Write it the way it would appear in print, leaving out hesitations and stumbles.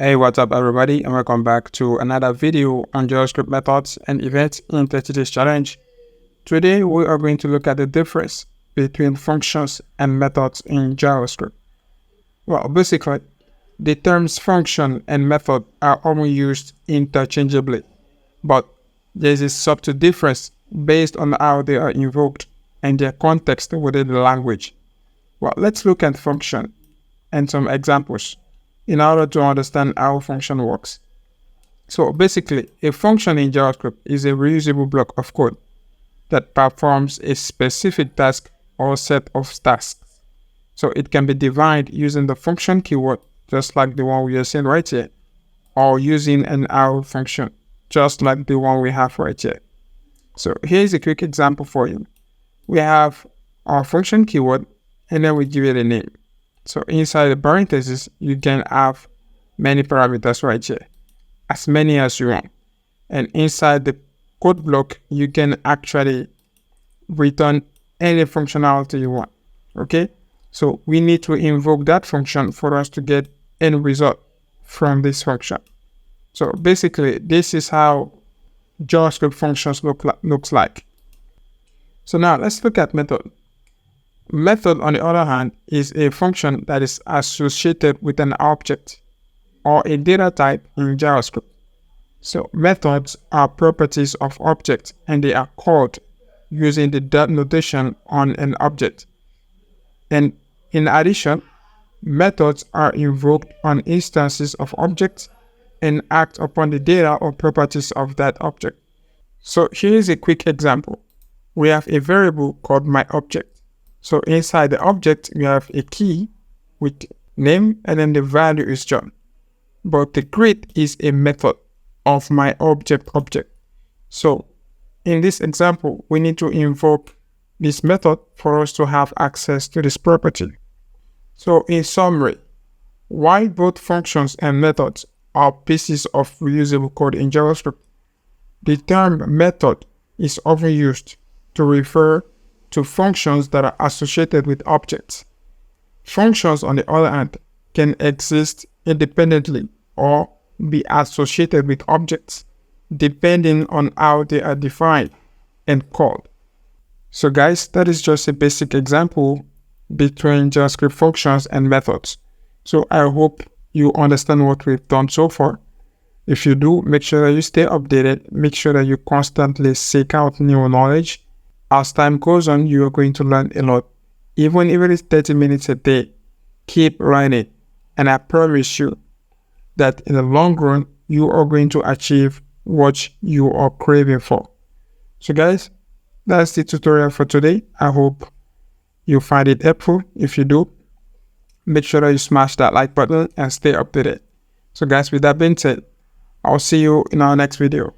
Hey, what's up everybody, and welcome back to another video on JavaScript methods and events in 30 days challenge. Today we are going to look at the difference between functions and methods in JavaScript. Well, basically, the terms function and method are often used interchangeably, but there is a subtle difference based on how they are invoked and their context within the language. Well, let's look at function and some examples in order to understand how function works. So basically, a function in JavaScript is a reusable block of code that performs a specific task or set of tasks. So it can be defined using the function keyword, just like the one we are seeing right here, or using an arrow function, just like the one we have right here. So here's a quick example for you. We have our function keyword, and then we give it a name. So inside the parentheses, you can have many parameters right here, as many as you want. And inside the code block, you can actually return any functionality you want, okay? So we need to invoke that function for us to get any result from this function. So basically, this is how JavaScript functions looks like. So now let's look at method. Method, on the other hand, is a function that is associated with an object or a data type in JavaScript. So methods are properties of objects and they are called using the dot notation on an object. And in addition, methods are invoked on instances of objects and act upon the data or properties of that object. So here is a quick example. We have a variable called myObject. So inside the object, we have a key with name and then the value is John. But the greet is a method of myObject object. So in this example, we need to invoke this method for us to have access to this property. So in summary, while both functions and methods are pieces of reusable code in JavaScript, the term method is often used to refer to functions that are associated with objects. Functions, on the other hand, can exist independently or be associated with objects, depending on how they are defined and called. So guys, that is just a basic example between JavaScript functions and methods. So I hope you understand what we've done so far. If you do, make sure that you stay updated. Make sure that you constantly seek out new knowledge. As time goes on, you are going to learn a lot. Even if it is 30 minutes a day, keep learning. And I promise you that in the long run, you are going to achieve what you are craving for. So guys, that's the tutorial for today. I hope you find it helpful. If you do, make sure that you smash that like button and stay updated. So guys, with that being said, I'll see you in our next video.